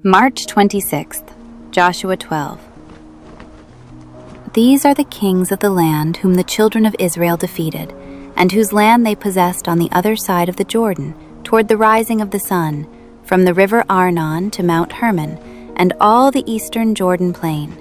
March 26th, Joshua 12. These are the kings of the land whom the children of Israel defeated, and whose land they possessed on the other side of the Jordan, toward the rising of the sun, from the river Arnon to Mount Hermon, and all the eastern Jordan plain.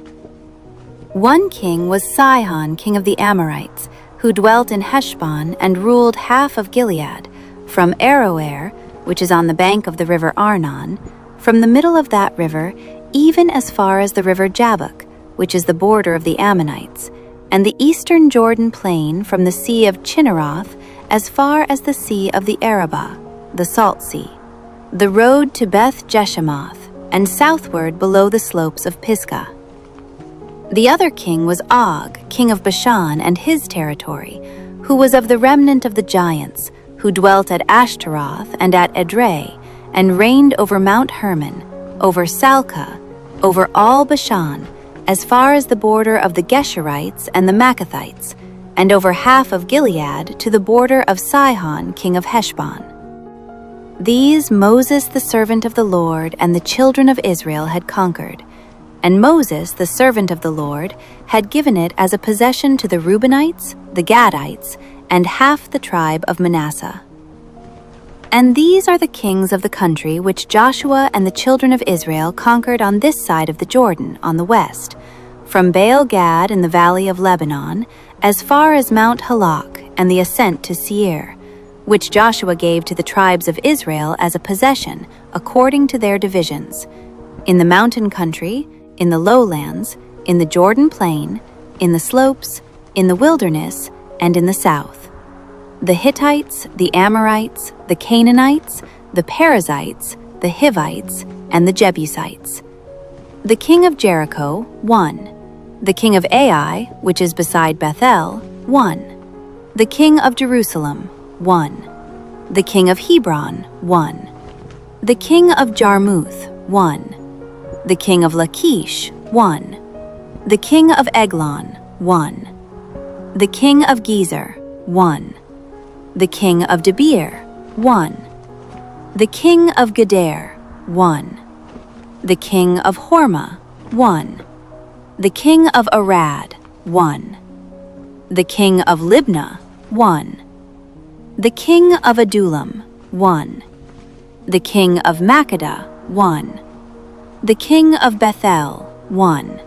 One king was Sihon, king of the Amorites, who dwelt in Heshbon and ruled half of Gilead, from Aroer, which is on the bank of the river Arnon, from the middle of that river, even as far as the river Jabbok, which is the border of the Ammonites, and the eastern Jordan plain from the sea of Chinneroth as far as the sea of the Arabah, the Salt Sea, the road to Beth Jeshemoth, and southward below the slopes of Pisgah. The other king was Og, king of Bashan, and his territory, who was of the remnant of the giants, who dwelt at Ashtaroth and at Edrei, and reigned over Mount Hermon, over Salcah, over all Bashan, as far as the border of the Geshurites and the Maccathites, and over half of Gilead to the border of Sihon, king of Heshbon. These Moses the servant of the Lord and the children of Israel had conquered, and Moses the servant of the Lord had given it as a possession to the Reubenites, the Gadites, and half the tribe of Manasseh. And these are the kings of the country which Joshua and the children of Israel conquered on this side of the Jordan, on the west, from Baal-Gad in the valley of Lebanon, as far as Mount Halak and the ascent to Seir, which Joshua gave to the tribes of Israel as a possession, according to their divisions, in the mountain country, in the lowlands, in the Jordan plain, in the slopes, in the wilderness, and in the south. The Hittites, the Amorites, the Canaanites, the Perizzites, the Hivites, and the Jebusites. The king of Jericho, 1. The king of Ai, which is beside Bethel, 1. The king of Jerusalem, 1. The king of Hebron, 1. The king of Jarmuth, 1. The king of Lachish, 1. The king of Eglon, 1. The king of Gezer, 1. The king of Debir, 1. The king of Geder, 1. The king of Hormah, 1. The king of Arad, 1. The king of Libnah, 1. The king of Adullam, 1. The king of Makkedah, 1. The king of Bethel, 1.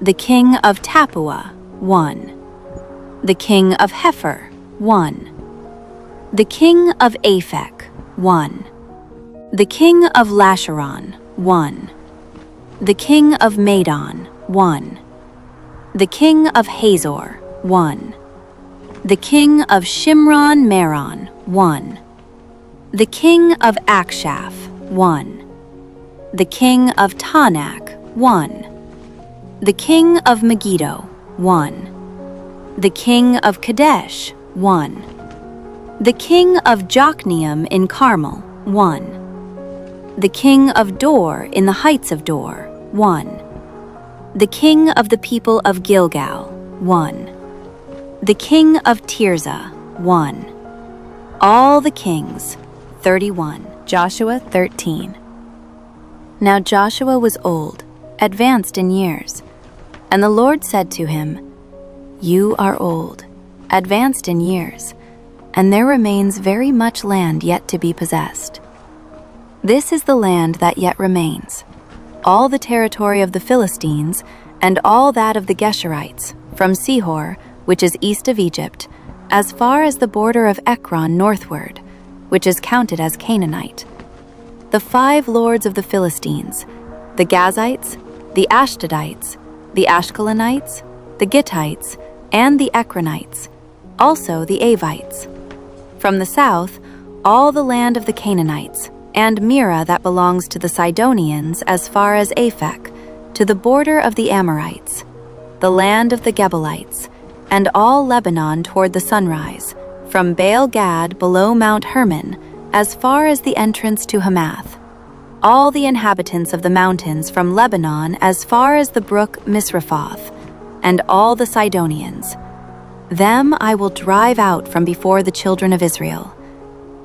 The king of Tappuah, 1. The king of Hepher, 1. The king of Aphek, 1. The king of Lasharon, 1. The king of Madon, 1. The king of Hazor, 1. The king of Shimron Meron, 1. The king of Akshaph, 1. The king of Tanak, 1. The king of Megiddo, 1. The king of Kadesh, 1. The king of Jokneam in Carmel, 1. The king of Dor in the heights of Dor, 1. The king of the people of Gilgal, 1. The king of Tirzah, 1. All the kings, 31. Joshua 13. Now Joshua was old, advanced in years, and the Lord said to him, "You are old, advanced in years, and there remains very much land yet to be possessed. This is the land that yet remains, all the territory of the Philistines, and all that of the Geshurites, from Sihor, which is east of Egypt, as far as the border of Ekron northward, which is counted as Canaanite. The 5 lords of the Philistines, the Gazites, the Ashdodites, the Ashkelonites, the Gittites, and the Ekronites, also the Avites. From the south, all the land of the Canaanites, and Mira that belongs to the Sidonians as far as Aphek, to the border of the Amorites, the land of the Gebalites, and all Lebanon toward the sunrise, from Baal-Gad below Mount Hermon, as far as the entrance to Hamath, all the inhabitants of the mountains from Lebanon as far as the brook Misrephoth, and all the Sidonians. Them I will drive out from before the children of Israel.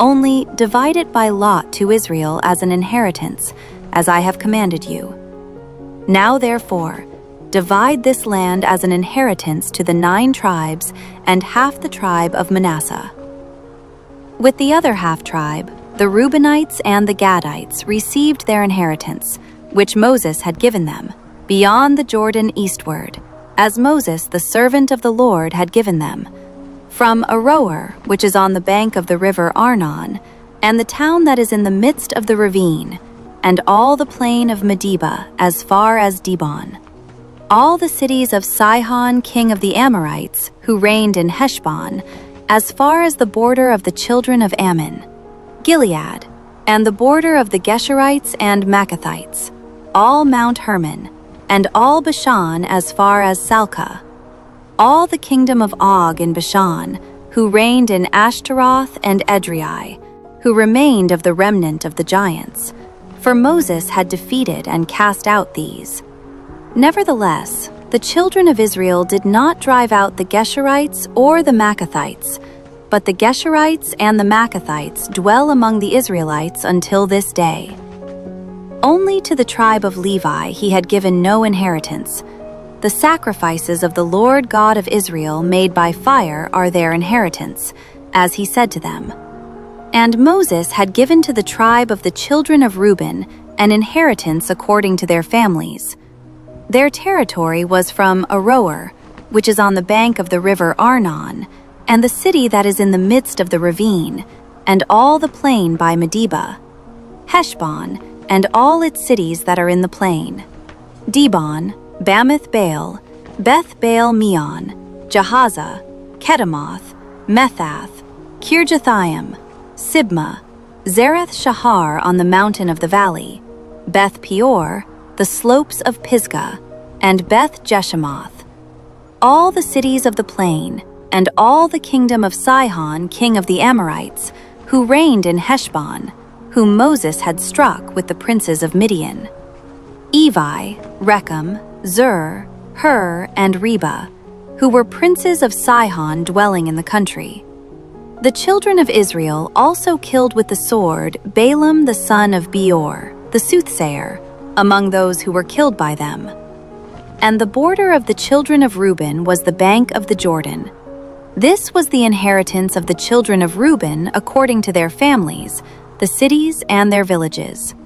Only divide it by lot to Israel as an inheritance, as I have commanded you. Now therefore, divide this land as an inheritance to the 9 tribes and half the tribe of Manasseh. With the other half-tribe, the Reubenites and the Gadites received their inheritance, which Moses had given them, beyond the Jordan eastward, as Moses, the servant of the Lord, had given them, from Aroer, which is on the bank of the river Arnon, and the town that is in the midst of the ravine, and all the plain of Medeba as far as Dibon. All the cities of Sihon, king of the Amorites, who reigned in Heshbon, as far as the border of the children of Ammon, Gilead, and the border of the Geshurites and Maccathites, all Mount Hermon, and all Bashan as far as Salcah, all the kingdom of Og in Bashan, who reigned in Ashtaroth and Edrei, who remained of the remnant of the giants, for Moses had defeated and cast out these. Nevertheless, the children of Israel did not drive out the Geshurites or the Maccathites, but the Geshurites and the Maccathites dwell among the Israelites until this day. Only to the tribe of Levi he had given no inheritance. The sacrifices of the Lord God of Israel made by fire are their inheritance, as he said to them. And Moses had given to the tribe of the children of Reuben an inheritance according to their families. Their territory was from Aroer, which is on the bank of the river Arnon, and the city that is in the midst of the ravine, and all the plain by Medeba, Heshbon, and all its cities that are in the plain, Dibon, Bamoth Baal, Beth Baal Meon, Jahaza, Kedemoth, Methath, Kirjathaim, Sibma, Zareth Shahar on the mountain of the valley, Beth Peor, the slopes of Pisgah, and Beth Jeshemoth, all the cities of the plain, and all the kingdom of Sihon, king of the Amorites, who reigned in Heshbon, whom Moses had struck with the princes of Midian, Evi, Rechem, Zur, Hur, and Reba, who were princes of Sihon dwelling in the country. The children of Israel also killed with the sword Balaam the son of Beor, the soothsayer, among those who were killed by them. And the border of the children of Reuben was the bank of the Jordan. This was the inheritance of the children of Reuben according to their families, the cities and their villages.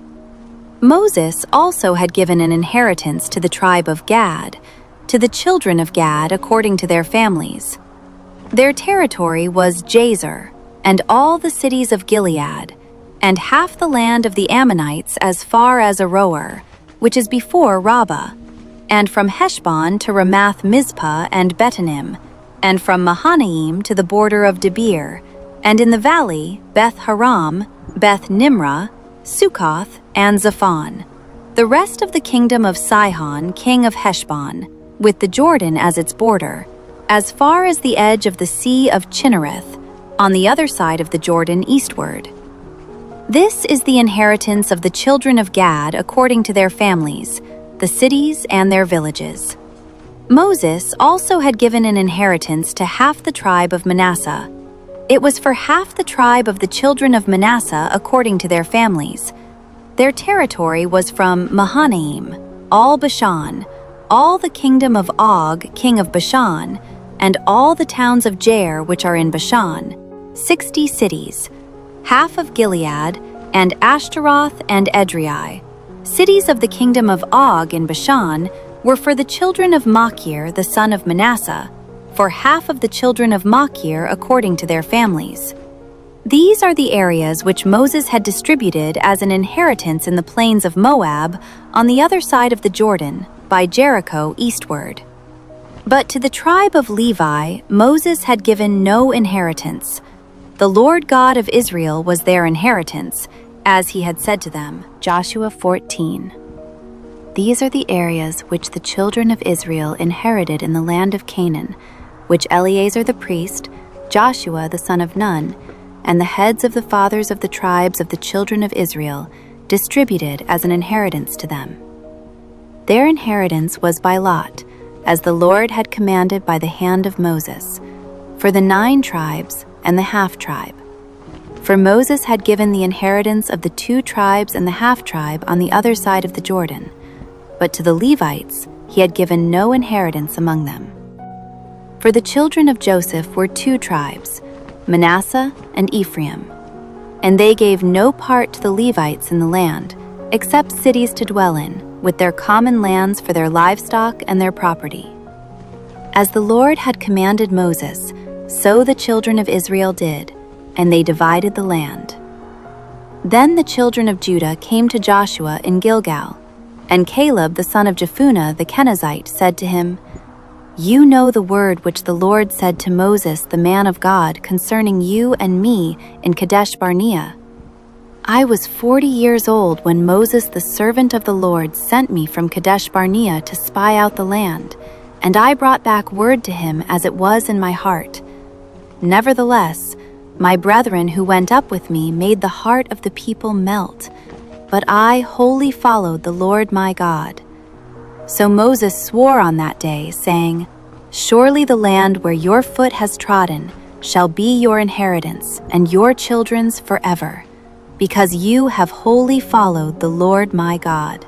Moses also had given an inheritance to the tribe of Gad, to the children of Gad according to their families. Their territory was Jazer, and all the cities of Gilead, and half the land of the Ammonites as far as Aroer, which is before Rabbah, and from Heshbon to Ramath Mizpah and Betanim, and from Mahanaim to the border of Debir, and in the valley Beth Haram, Beth Nimrah, Succoth, and Zaphon. The rest of the kingdom of Sihon, king of Heshbon, with the Jordan as its border, as far as the edge of the sea of Chinnereth, on the other side of the Jordan eastward. This is the inheritance of the children of Gad according to their families, the cities and their villages. Moses also had given an inheritance to half the tribe of Manasseh. It was for half the tribe of the children of Manasseh according to their families. Their territory was from Mahanaim, all Bashan, all the kingdom of Og, king of Bashan, and all the towns of Jair which are in Bashan, 60 cities, half of Gilead, and Ashtaroth and Edrei. Cities of the kingdom of Og in Bashan were for the children of Machir, the son of Manasseh, for half of the children of Machir according to their families. These are the areas which Moses had distributed as an inheritance in the plains of Moab on the other side of the Jordan, by Jericho eastward. But to the tribe of Levi, Moses had given no inheritance. The Lord God of Israel was their inheritance, as he had said to them. Joshua 14. These are the areas which the children of Israel inherited in the land of Canaan, which Eleazar the priest, Joshua the son of Nun, and the heads of the fathers of the tribes of the children of Israel distributed as an inheritance to them. Their inheritance was by lot, as the Lord had commanded by the hand of Moses, for the 9 tribes and the half-tribe. For Moses had given the inheritance of the 2 tribes and the half-tribe on the other side of the Jordan, but to the Levites he had given no inheritance among them. For the children of Joseph were 2 tribes, Manasseh and Ephraim, and they gave no part to the Levites in the land, except cities to dwell in, with their common lands for their livestock and their property. As the Lord had commanded Moses, so the children of Israel did, and they divided the land. Then the children of Judah came to Joshua in Gilgal, and Caleb the son of Jephunneh the Kenizzite said to him, "You know the word which the Lord said to Moses the man of God concerning you and me in Kadesh Barnea. I was 40 years old when Moses the servant of the Lord sent me from Kadesh Barnea to spy out the land, and I brought back word to him as it was in my heart. Nevertheless, my brethren who went up with me made the heart of the people melt, but I wholly followed the Lord my God." So Moses swore on that day, saying, "Surely the land where your foot has trodden shall be your inheritance and your children's forever, because you have wholly followed the Lord my God.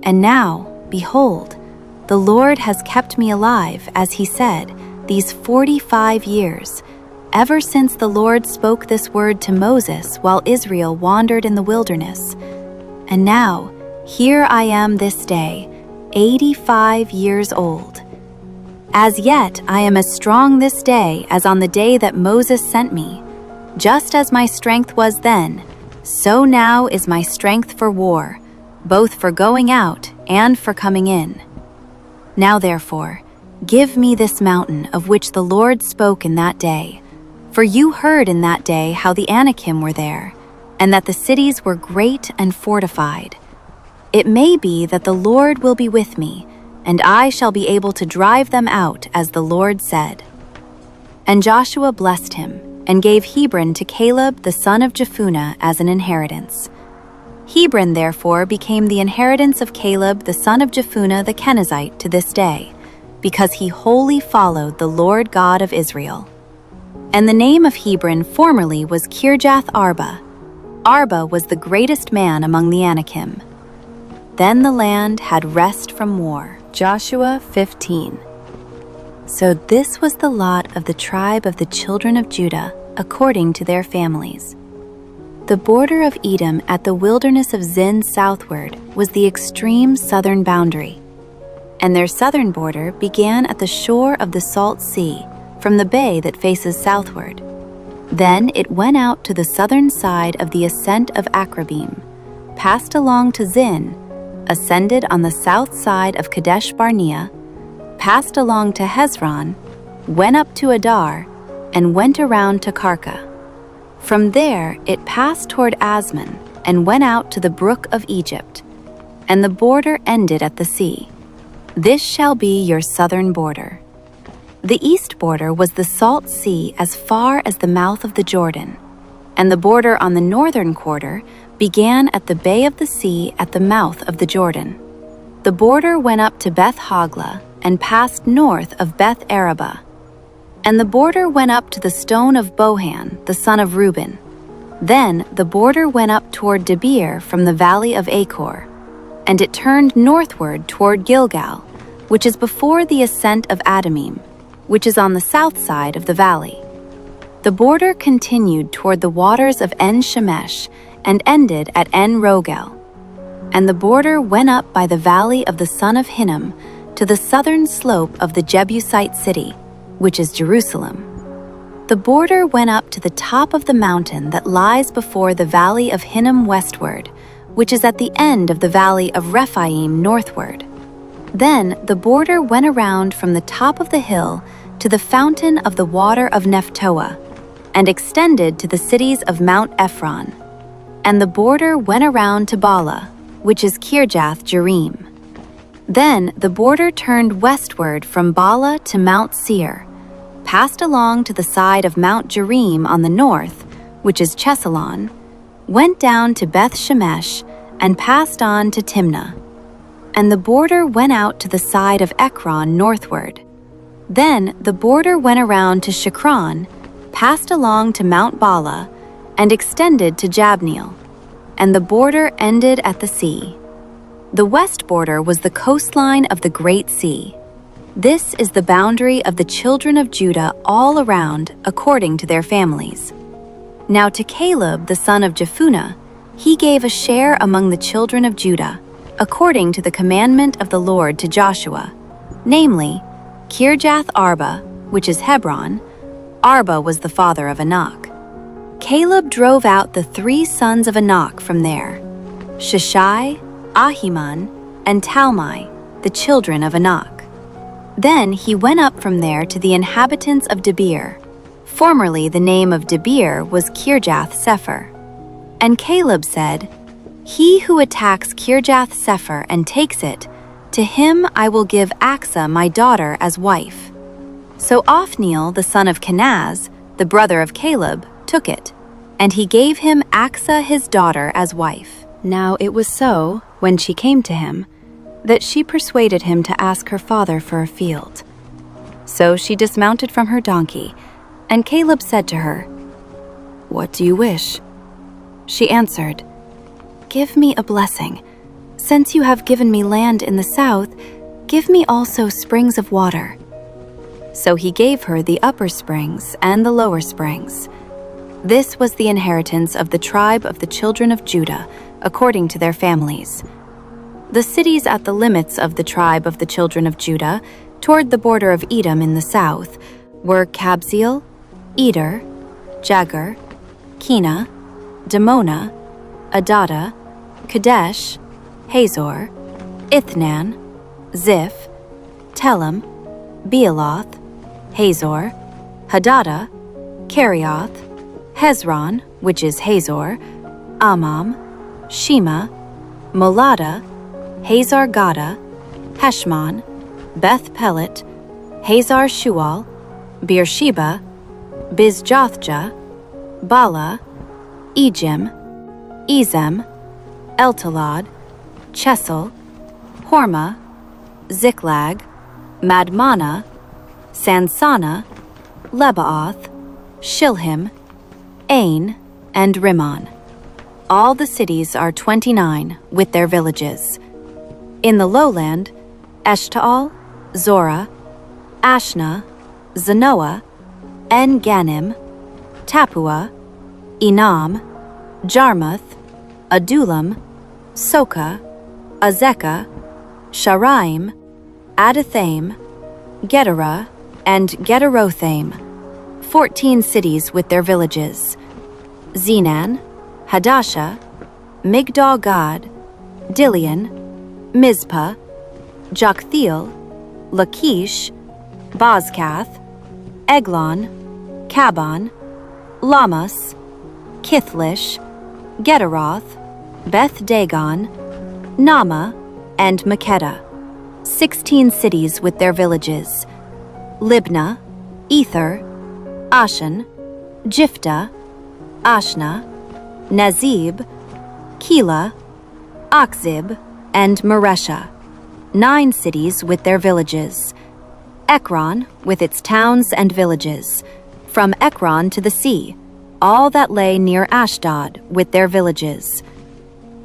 And now, behold, the Lord has kept me alive, as he said, these 45 years, ever since the Lord spoke this word to Moses while Israel wandered in the wilderness. And now, here I am this day, 85 years old. As yet I am as strong this day as on the day that Moses sent me. Just as my strength was then, so now is my strength for war, both for going out and for coming in. Now therefore, give me this mountain of which the Lord spoke in that day. For you heard in that day how the Anakim were there, and that the cities were great and fortified. It may be that the Lord will be with me, and I shall be able to drive them out as the Lord said." And Joshua blessed him, and gave Hebron to Caleb the son of Jephunneh as an inheritance. Hebron therefore became the inheritance of Caleb the son of Jephunneh the Kenizzite to this day, because he wholly followed the Lord God of Israel. And the name of Hebron formerly was Kirjath Arba. Arba was the greatest man among the Anakim. Then the land had rest from war. Joshua 15. So this was the lot of the tribe of the children of Judah, according to their families. The border of Edom at the wilderness of Zin southward was the extreme southern boundary, and their southern border began at the shore of the Salt Sea, from the bay that faces southward. Then it went out to the southern side of the ascent of Akrabim, passed along to Zin, ascended on the south side of Kadesh Barnea, passed along to Hezron, went up to Adar, and went around to Karka. From there it passed toward Asmon and went out to the brook of Egypt, and the border ended at the sea. This shall be your southern border. The east border was the Salt Sea as far as the mouth of the Jordan, and the border on the northern quarter began at the bay of the sea at the mouth of the Jordan. The border went up to Beth Hogla and passed north of Beth Araba. And the border went up to the stone of Bohan, the son of Reuben. Then the border went up toward Debir from the valley of Achor, and it turned northward toward Gilgal, which is before the ascent of Adumim, which is on the south side of the valley. The border continued toward the waters of En-Shemesh and ended at En-Rogel. And the border went up by the valley of the son of Hinnom to the southern slope of the Jebusite city, which is Jerusalem. The border went up to the top of the mountain that lies before the valley of Hinnom westward, which is at the end of the valley of Rephaim northward. Then the border went around from the top of the hill to the fountain of the water of Nephtoah, and extended to the cities of Mount Ephron. And the border went around to Bala, which is Kirjath Jearim. Then the border turned westward from Bala to Mount Seir, passed along to the side of Mount Jearim on the north, which is Chesalon, went down to Beth Shemesh, and passed on to Timnah. And the border went out to the side of Ekron northward. Then the border went around to Shikron, passed along to Mount Bala, and extended to Jabneel, and the border ended at the sea. The west border was the coastline of the Great Sea. This is the boundary of the children of Judah all around according to their families. Now to Caleb the son of Jephunneh, he gave a share among the children of Judah, according to the commandment of the Lord to Joshua, namely, Kirjath Arba, which is Hebron. Arba was the father of Anak. Caleb drove out the 3 sons of Anak from there, Sheshai, Ahiman, and Talmai, the children of Anak. Then he went up from there to the inhabitants of Debir. Formerly the name of Debir was Kirjath Sepher. And Caleb said, "He who attacks Kirjath Sepher and takes it, to him I will give Achsah my daughter as wife." So Othniel the son of Kenaz, the brother of Caleb, took it, and he gave him Achsah his daughter as wife. Now it was so, when she came to him, that she persuaded him to ask her father for a field. So she dismounted from her donkey, and Caleb said to her, "What do you wish?" She answered, "Give me a blessing. Since you have given me land in the south, give me also springs of water." So he gave her the upper springs and the lower springs. This was the inheritance of the tribe of the children of Judah, according to their families. The cities at the limits of the tribe of the children of Judah, toward the border of Edom in the south, were Kabzeel, Eder, Jagur, Kena, Dimona, Adada, Kadesh, Hazor, Ithnan, Ziph, Telem, Bealoth, Hazor, Hadada, Kerioth, Hezron, which is Hazor, Amam, Shema, Molada, Hazar Gada, Heshmon, Beth Pelet, Hazar Shual, Beersheba, Bizjothjah, Bala, Ejim, Ezem, Eltalad, Chesel, Hormah, Ziklag, Madmana, Sansana, Lebaoth, Shilhim, Ain, and Rimmon. All the cities are 29, with their villages. In the lowland, Eshtaol, Zorah, Ashna, Zanoah, En-Ganim, Tappuah, Enam, Jarmuth, Adullam, Soka, Azekah, Sharaim, Adathaim, Gederah, and Gederothaim, 14 cities with their villages. Zenan, Hadashah, Migdal-Gad, Dilian, Mizpah, Joktheel, Lachish, Bozkath, Eglon, Kabon, Lamas, Kithlish, Gederoth, Beth Dagon, Nama, and Makkedah, 16 cities with their villages. Libnah, Ether, Ashan, Jiphtah, Ashna, Nazib, Keilah, Achzib, and Maresha, 9 cities with their villages. Ekron, with its towns and villages, from Ekron to the sea, all that lay near Ashdod with their villages.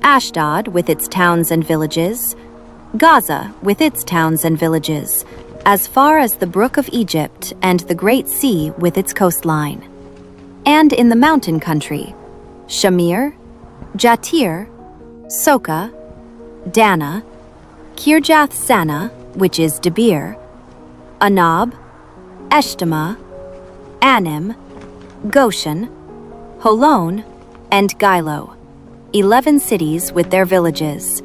Ashdod with its towns and villages, Gaza with its towns and villages, as far as the brook of Egypt and the Great Sea with its coastline. And in the mountain country, Shamir, Jatir, Soka, Dana, Kirjath Sana, which is Debir, Anab, Eshtemoa, Anim, Goshen, Holon, and Gilo, 11 cities with their villages.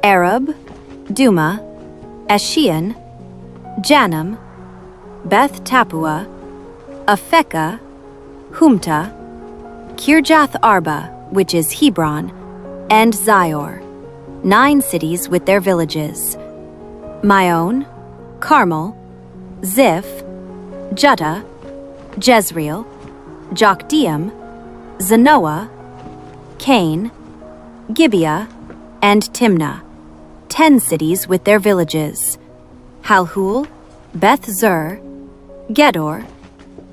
Arab, Duma, Eshion, Janam, Beth Tappuah, Aphekah, Humta, Kirjath Arba, which is Hebron, and Zior, 9 cities with their villages. Maon, Carmel, Ziph, Juttah, Jezreel, Jokdeam, Zanoah, Cain, Gibeah, and Timnah, 10 cities with their villages. Halhul, Beth Zur, Gedor,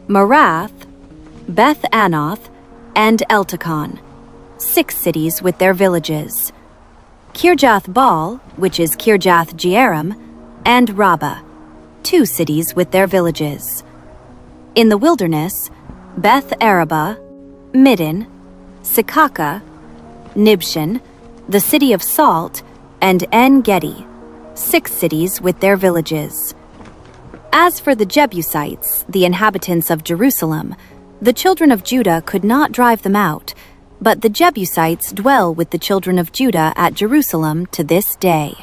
Marath, Beth Anoth, and Eltekon, 6 cities with their villages. Kirjath Baal, which is Kirjath Jearim, and Rabbah, 2 cities with their villages. In the wilderness, Beth Arabah, Middin, Sikaka, Nibshan, the city of Salt, and En-Gedi, 6 cities with their villages. As for the Jebusites, the inhabitants of Jerusalem, the children of Judah could not drive them out, but the Jebusites dwell with the children of Judah at Jerusalem to this day.